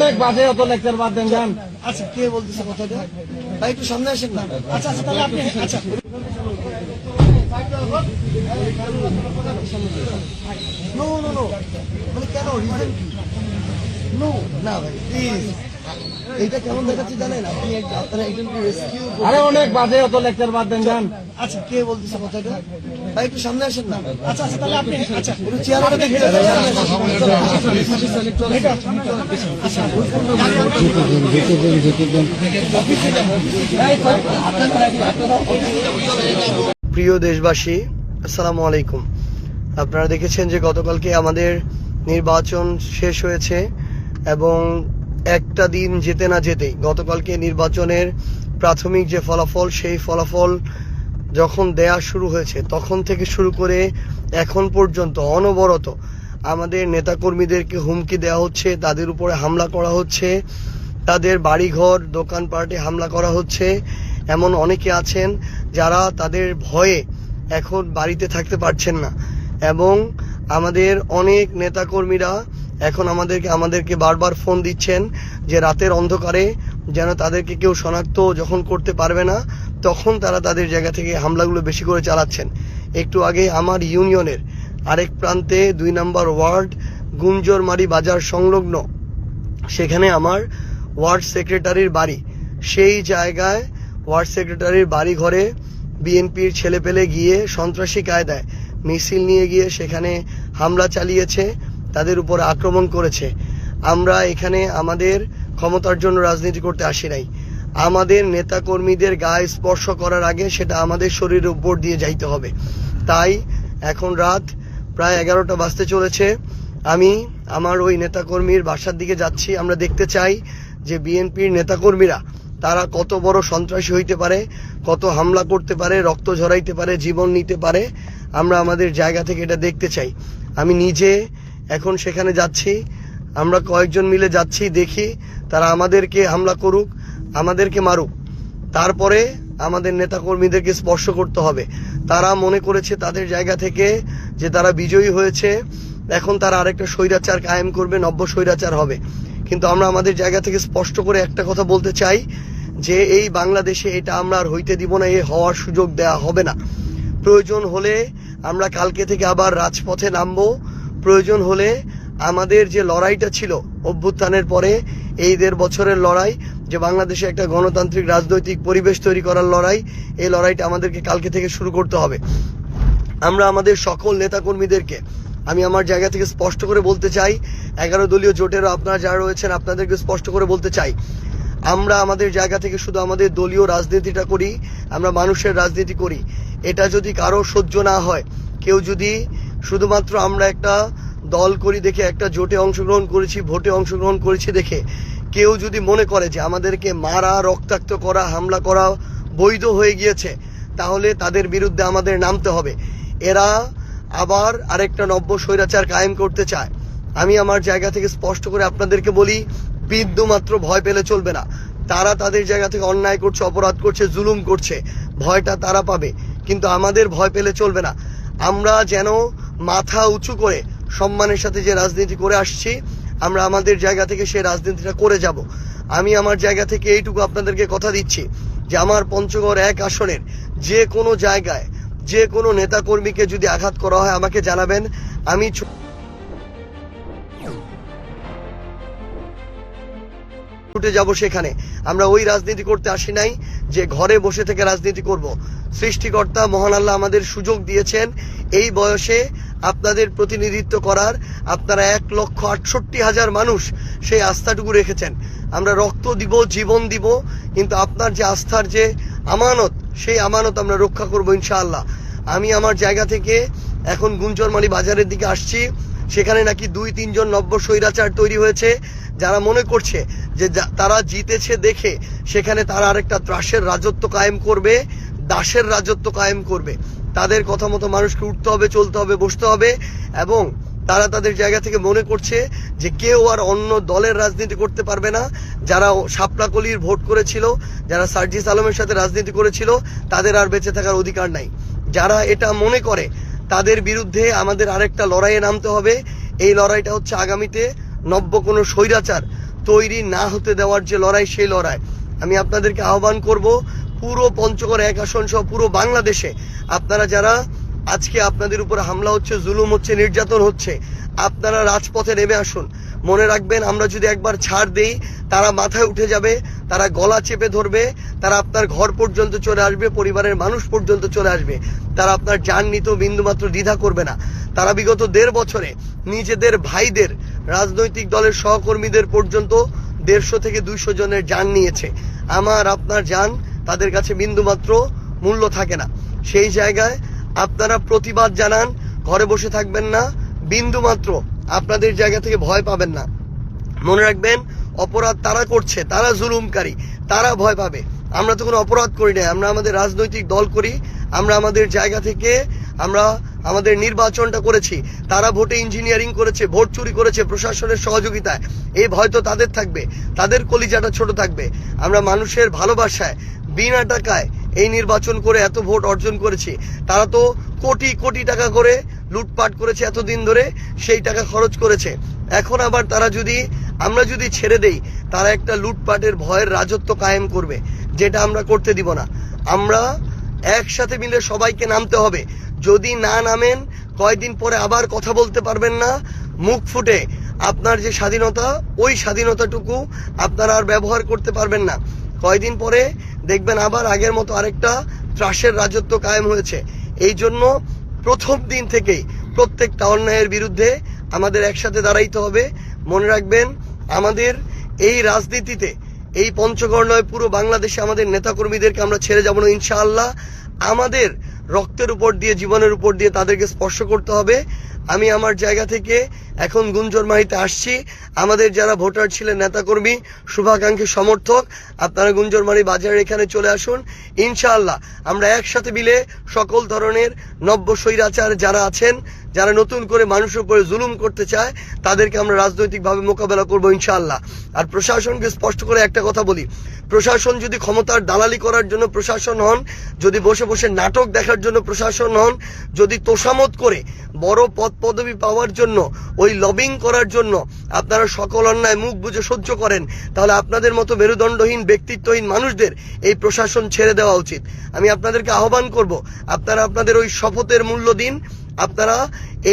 অনেক বাজে অত লেকচার বাদ দেন যান। আচ্ছা, কে বলতেছে কথাটা? ভাই একটু সামনে আসেন না। আচ্ছা আচ্ছা, তাহলে আপনি আচ্ছা নো নো নো, মানে কেন, রিজন কি? নো না ভাই প্লিজ, এইটা কেমন দেখাচ্ছে জানেন? আপনি আপনারা একজনকে রেস্কিউ, আরে অনেক বাজে অত লেকচার বাদ দেন যান। আচ্ছা কে বলতেছে কথাটা? ভাই একটু সামনে আসেন না। আচ্ছা আচ্ছা, তাহলে আপনি আচ্ছা একটু চেয়ারটা দেখে প্রিয় দেশবাসী, আসসালামু আলাইকুম। আপনারা দেখেছেন যে গতকালকে আমাদের নির্বাচন শেষ হয়েছে এবং একটা দিন যেতে না যেতেই গতকালকে নির্বাচনের প্রাথমিক যে ফলাফল, সেই ফলাফল যখন দেয়া শুরু হয়েছে তখন থেকে শুরু করে এখন পর্যন্ত অনবরত আমাদের নেতাকর্মীদেরকে হুমকি দেওয়া হচ্ছে, তাদের উপরে হামলা করা হচ্ছে, তাদের বাড়িঘর দোকানপাটে হামলা করা হচ্ছে। এমন অনেকে আছেন যারা তাদের ভয়ে এখন বাড়িতে থাকতে পারছেন না এবং আমাদের অনেক নেতাকর্মীরা এখন আমাদেরকে বারবার ফোন দিচ্ছেন যে রাতের অন্ধকারে যেন তাদেরকে কেউ শনাক্ত যখন করতে পারবে না তখন তারা তাদের জায়গা থেকে হামলাগুলো বেশি করে চালাচ্ছেন। একটু আগে আমার ইউনিয়নের আরেক প্রান্তে ২ নম্বর ওয়ার্ড গুঞ্জরমারি বাজার সংলগ্ন, সেখানে আমার ওয়ার্ড সেক্রেটারির বাড়ি, সেই জায়গায় ওয়ার্ড সেক্রেটারির বাড়ি ঘরে বিএনপির ছেলেপেলে গিয়ে সন্ত্রাসী কায়দায় মিছিল নিয়ে গিয়ে সেখানে হামলা চালিয়েছে, তাদের উপর আক্রমণ করেছে। আমরা এখানে আমাদের ক্ষমতার জন্য রাজনীতি করতে আসি নাই। আমাদের নেতাকর্মীদের গায়ে স্পর্শ করার আগে সেটা আমাদের শরীরের উপর দিয়ে যাইতে হবে। তাই এখন রাত প্রায় 11টা বাজতে চলেছে, আমি আমার ওই নেতাকর্মীর বাসার দিকে যাচ্ছি। আমরা দেখতে চাই যে বিএনপির নেতাকর্মীরা তারা কত বড় সন্ত্রাসী হইতে পারে, কত হামলা করতে পারে, রক্ত ঝরাইতে পারে, জীবন নিতে পারে। আমরা আমাদের জায়গা থেকে এটা দেখতে চাই। আমি নিজে এখন সেখানে যাচ্ছি, আমরা কয়েকজন মিলে যাচ্ছি, দেখি তারা আমাদেরকে হামলা করুক, আমাদেরকে মারুক, তারপরে আমাদের নেতাকর্মীদেরকে স্পর্শ করতে হবে। তারা মনে করেছে তাদের জায়গা থেকে যে তারা বিজয়ী হয়েছে, এখন তারা আরেকটা স্বৈরাচার কায়েম করবে, নব্য স্বৈরাচার হবে। কিন্তু আমরা আমাদের জায়গা থেকে স্পষ্ট করে একটা কথা বলতে চাই যে এই বাংলাদেশে এটা আমরা আর হইতে দিব না, এ হওয়ার সুযোগ দেয়া হবে না। প্রয়োজন হলে আমরা কালকে থেকে আবার রাজপথে নামবো। প্রয়োজন হলে আমাদের যে লড়াইটা ছিল অভ্যুত্থানের পরে, এই 1.5 বছরের লড়াই, যে বাংলাদেশে একটা গণতান্ত্রিক রাজনৈতিক পরিবেশ তৈরি করার লড়াই, এই লড়াইটা আমাদেরকে কালকে থেকে শুরু করতে হবে। আমরা আমাদের সকল নেতাকর্মীদেরকে আমি আমার জায়গা থেকে স্পষ্ট করে বলতে চাই, 11 দলীয় জোটেরও আপনারা যারা রয়েছেন আপনাদেরকে স্পষ্ট করে বলতে চাই, আমরা আমাদের জায়গা থেকে শুধু আমাদের দলীয় রাজনীতিটা করি, আমরা মানুষের রাজনীতি করি। এটা যদি কারো সহ্য না হয়, কেউ যদি শুধুমাত্র আমরা একটা দল করি দেখে, একটা জোটে অংশগ্রহণ করেছি, ভোটে অংশগ্রহণ করেছি দেখে কেউ যদি মনে করে যে আমাদেরকে মারা, রক্তাক্ত করা, হামলা করা বৈধ হয়ে গিয়েছে, তাহলে তাদের বিরুদ্ধে আমাদের নামতে হবে। এরা আবার আরেকটা নব্য স্বৈরাচার কায়েম করতে চায়। আমি আমার জায়গা থেকে স্পষ্ট করে আপনাদেরকে বলি, বিন্দু মাত্র ভয় পেলে চলবে না। তারা তাদের জায়গা থেকে অন্যায় করছে, অপরাধ করছে, জুলুম করছে, ভয়টা তারা পাবে, কিন্তু আমাদের ভয় পেলে চলবে না। আমরা যেন মাথা উঁচু করে সম্মানের সাথে যে রাজনীতি করে আসছি, আমরা আমাদের জায়গা থেকে সেই রাজনীতিটা করে যাব। আমি আমার জায়গা থেকে এইটুকু আপনাদেরকে কথা দিচ্ছি যে আমার পঞ্চগড় 1 আসনের যে কোনো জায়গায় যে কোনো নেতাকর্মীকে যদি আঘাত করা হয় আমাকে জানাবেন, আমি ছুটে যাব সেখানে। আমরা ওই রাজনীতি করতে আসি নাই যে ঘরে বসে থেকে রাজনীতি করব। সৃষ্টিকর্তা মহান আল্লাহ আমাদের সুযোগ দিয়েছেন এই বয়সে আপনাদের প্রতিনিধিত্ব করার। আপনারা 1,68,000 মানুষ সেই আস্থাটুকু রেখেছেন। আমরা রক্ত দিব, জীবন দিব, কিন্তু আপনার যে আস্থার যে আমানত, সেই আমানত আমরা রক্ষা করব ইনশাআল্লাহ। আমি আমার জায়গা থেকে এখন গুঞ্জরমারি বাজারের দিকে আসছি, সেখানে নাকি 2-3 জন নব্য স্বৈরাচার তৈরি হয়েছে, যারা মনে করছে যে তারা জিতেছে দেখে সেখানে তারা আরেকটা ত্রাসের রাজত্ব কায়েম করবে, দাসের রাজত্ব কায়েম করবে। তাদের কথা মতো মানুষকে উঠতে হবে, চলতে হবে, বসতে হবে, এবং তারা তাদের জায়গা থেকে মনে করছে যে কেউ আর অন্য দলের রাজনীতি করতে পারবে না। যারা শাপলাকলির ভোট করেছিল, যারা সার্জিস আলমের সাথে রাজনীতি করেছিল, তাদের আর বেঁচে থাকার অধিকার নাই। যারা এটা মনে করে তাদের বিরুদ্ধে আমাদের আরেকটা লড়াইয়ে নামতে হবে। এই লড়াইটা হচ্ছে আগামীতে নব্য কোনো স্বৈরাচার তৈরি না হতে দেওয়ার যে লড়াই, সেই লড়াই আমি আপনাদেরকে আহ্বান করব, পুরো পঞ্চগড় 1 আসন সহ পুরো বাংলাদেশে আপনারা যারা আজকে আপনাদের উপর হামলা হচ্ছে, জুলুম হচ্ছে, নির্যাতন হচ্ছে, আপনারা রাজপথে নেমে আসুন। মনে রাখবেন, আমরা যদি একবার ছাড় দেই, তারা মাথায় উঠে যাবে, তারা গলা চেপে ধরবে, তারা আপনার ঘর পর্যন্ত চলে আসবে, পরিবারের মানুষ পর্যন্ত চলে আসবে। তারা আপনার জান নিতেও বিন্দুমাত্র দ্বিধা করবে না। তারা বিগত 1.5 বছরে নিজেদের ভাইদের, রাজনৈতিক দলের সহকর্মীদের পর্যন্ত 150 থেকে 200 জনের জান নিয়েছে। আমার আপনার জান তাদের কাছে বিন্দুমাত্র মূল্য থাকে না। সেই জায়গায় আপনারা প্রতিবাদ জানান, ঘরে বসে থাকবেন না, বিন্দুমাত্র আপনাদের জায়গা থেকে ভয় পাবেন না। মনে রাখবেন, অপরাধ তারা করছে, তারা জুলুমকারী, তারা ভয় পাবে। আমরা তো কোনো অপরাধ করি না, আমরা আমাদের রাজনৈতিক দল করি, আমরা আমাদের জায়গা থেকে আমরা আমাদের নির্বাচনটা করেছি। তারা ভোটে ইঞ্জিনিয়ারিং করেছে, ভোট চুরি করেছে প্রশাসনের সহযোগিতায়। এই ভয় তো তাদের থাকবে, তাদের কলিজাটা ছোট থাকবে। আমরা মানুষের ভালোবাসায় বিনা টাকায় এই নির্বাচন করে এত ভোট অর্জন করেছি। তারা তো কোটি কোটি টাকা করে লুটপাট করেছে এতদিন ধরে, সেই টাকা খরচ করেছে। এখন আবার তারা যদি, আমরা যদি ছেড়ে দেই, তারা একটা লুটপাটের ভয়ের রাজত্ব কায়েম করবে, যেটা আমরা করতে দিব না। আমরা একসাথে মিলে সবাইকে নামতে হবে। যদি না নামেন, কয়েকদিন পরে আবার কথা বলতে পারবেন না, মুখ ফুটে আপনার যে স্বাধীনতা, ওই স্বাধীনতাটুকু আপনারা আর ব্যবহার করতে পারবেন না। কয়েকদিন পরে দেখবেন আবার আগের মতো আরেকটা ত্রাসের রাজত্ব কায়েম হয়েছে। এই জন্য প্রথম দিন থেকেই প্রত্যেকটা অন্যায়ের বিরুদ্ধে আমাদের একসাথে দাঁড়াইতে হবে। মনে রাখবেন, আমাদের এই রাজনীতিতে, এই পঞ্চগড় নয়, পুরো বাংলাদেশে আমাদের নেতাকর্মীদেরকে আমরা ছেড়ে যাব না ইনশাআল্লাহ। আমাদের রক্তের উপর দিয়ে, জীবনের উপর দিয়ে তাদেরকে স্পর্শ করতে হবে। আমি আমার জায়গা থেকে এখন গুঞ্জরমারিতে আসছি। আমাদের যারা ভোটার ছিলেন, নেতাকর্মী, শুভাকাঙ্ক্ষী, সমর্থক, আপনারা গুঞ্জরমারি বাজারের এখানে চলে আসুন। ইনশাআল্লাহ আমরা একসাথে মিলে সকল ধরনের নব্য স্বৈরাচার যারা আছেন, যারা নতুন করে মানুষের উপরে জুলুম করতে চায়, তাদেরকে আমরা রাজনৈতিকভাবে মোকাবেলা করবো ইনশাআল্লাহ। আর প্রশাসনকে স্পষ্ট করে একটা কথা বলি, প্রশাসন যদি ক্ষমতার দালালি করার জন্য প্রশাসন হন, যদি বসে বসে নাটক দেখার জন্য প্রশাসন হন, যদি তোষামত করে বড় পদ পদবি পাওয়ার জন্য, ওই লবিং করার জন্য আপনারা সকল অন্যায় মুখ বুজে সহ্য করেন, তাহলে আপনাদের মতো মেরুদণ্ডহীন, ব্যক্তিত্বহীন মানুষদের এই প্রশাসন ছেড়ে দেওয়া উচিত। আমি আপনাদেরকে আহ্বান করব, আপনারা আপনাদের ওই শপথের মূল্য দিন। আপনারা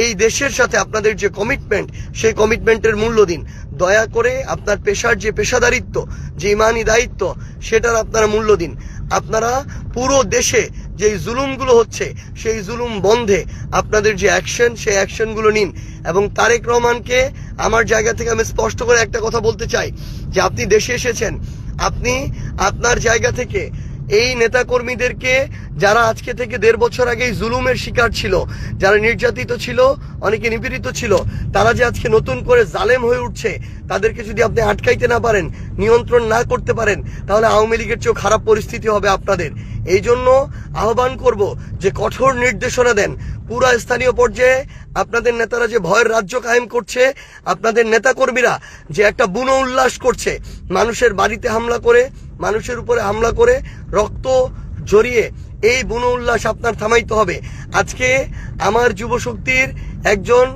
এই দেশের সাথে আপনাদের যে কমিটমেন্ট, সেই কমিটমেন্টের মূল্য দিন। দয়া করে আপনার পেশার যে পেশাদারিত্ব, যে ইমানি দায়িত্ব, সেটার আপনারা মূল্য দিন। আপনারা পুরো দেশে যে জুলুমগুলো হচ্ছে, সেই জুলুম বন্ধে আপনাদের যে অ্যাকশন, সেই অ্যাকশনগুলো নিন। এবং তারেক রহমানকে আমার জায়গা থেকে আমি স্পষ্ট করে একটা কথা বলতে চাই, যে আপনি দেশে এসেছেন, আপনি আপনার জায়গা থেকে এই নেতাকর্মীদেরকে, যারা আজকে থেকে 1.5 বছর আগেই জুলুমের শিকার ছিল, যারা নির্যাতিত ছিল, অনেকে নিপীড়িত ছিল, তারা যে আজকে নতুন করে জালেম হয়ে উঠছে, তাদেরকে যদি আপনি আটকাইতে না পারেন, নিয়ন্ত্রণ না করতে পারেন, তাহলে আওয়ামী লীগের চেয়েও খারাপ পরিস্থিতি হবে আপনাদের। এই জন্য আহ্বান করব যে কঠোর নির্দেশনা দেন। পুরা স্থানীয় পর্যায়ে আপনাদের নেতারা যে ভয়ের রাজ্য কায়েম করছে, আপনাদের নেতাকর্মীরা যে একটা বুনো উল্লাস করছে, মানুষের বাড়িতে হামলা করে, মানুষের উপরে হামলা করে, রক্ত জড়িয়ে, এই বুনো উল্লাস আপনার থামাইতে হবে। আজকে আমার যুবশক্তির একজন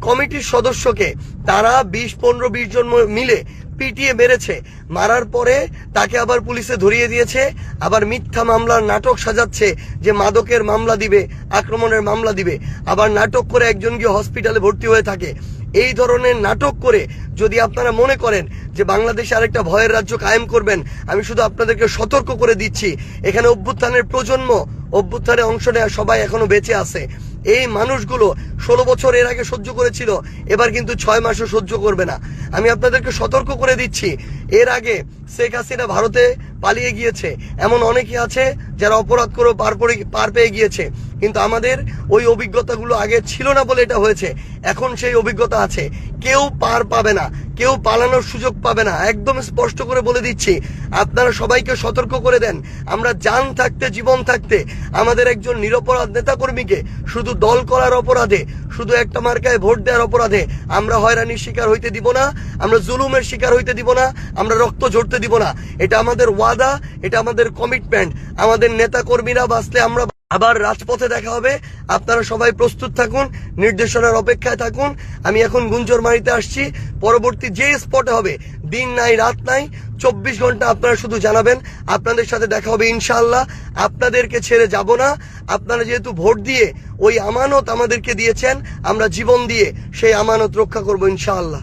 কমিটির সদস্যকে তারা 15-20 জন মিলে পিটিয়ে মেরেছে। মারার পরে তাকে আবার পুলিশে ধরিয়ে দিয়েছে, আবার মিথ্যা মামলার নাটক সাজাচ্ছে যে মাদকের মামলা দিবে, আক্রমণের মামলা দিবে, আবার নাটক করে একজন গিয়ে হসপিটালে ভর্তি হয়ে থাকে। এই ধরনের নাটক করে যদি আপনারা মনে করেন যে বাংলাদেশে আরেকটা ভয়ের রাজ্য কায়েম করবেন, আমি শুধু আপনাদেরকে সতর্ক করে দিচ্ছি, এখানে অভ্যুত্থানের প্রজন্ম, অভ্যুত্থানে অংশ নেওয়া সবাই এখনো বেঁচে আছে। এই মানুষগুলো 16 বছর এর আগে সহ্য করেছিল, এবার কিন্তু 6 মাসও সহ্য করবে না। আমি আপনাদেরকে সতর্ক করে দিচ্ছি, এর আগে শেখ হাসিনা ভারতে পালিয়ে গিয়েছে, এমন অনেকে আছে যারা অপরাধ করে পার পেয়ে গিয়েছে, কিন্তু আমাদের ওই অভিজ্ঞতাগুলো আগে ছিল না বলে এটা হয়েছে। এখন সেই অভিজ্ঞতা আছে, কেউ পার পাবে না, কেউ পালানোর সুযোগ পাবে না। একদম স্পষ্ট করে বলে দিচ্ছি, আপনারা সবাইকে সতর্ক করে দেন। আমরা জান থাকতে, জীবন থাকতে আমাদের একজন নিরপরাধ নেতাকর্মীকে শুধু দল করার অপরাধে, শুধু একটা মার্কায় ভোট দেওয়ার অপরাধে আমরা হয়রানির শিকার হইতে দিব না, আমরা জুলুমের শিকার হইতে দিব না, আমরা রক্ত ঝরতে দিব না। এটা আমাদের ওয়াদা, এটা আমাদের কমিটমেন্ট। আমাদের নেতাকর্মীরা বাঁচলে আমরা আবার রাজপথে দেখা হবে। আপনারা সবাই প্রস্তুত থাকুন, নির্দেশনার অপেক্ষায় থাকুন। আমি এখন গুঞ্জরমারিতে আসছি। পরবর্তী যে স্পটে হবে, দিন নাই রাত নাই, 24 ঘন্টা আপনারা শুধু জানাবেন, আপনাদের সাথে দেখা হবে ইনশাআল্লাহ। আপনাদেরকে ছেড়ে যাব না। আপনারা যেহেতু ভোট দিয়ে ওই আমানত আমাদেরকে দিয়েছেন, আমরা জীবন দিয়ে সেই আমানত রক্ষা করব ইনশাআল্লাহ।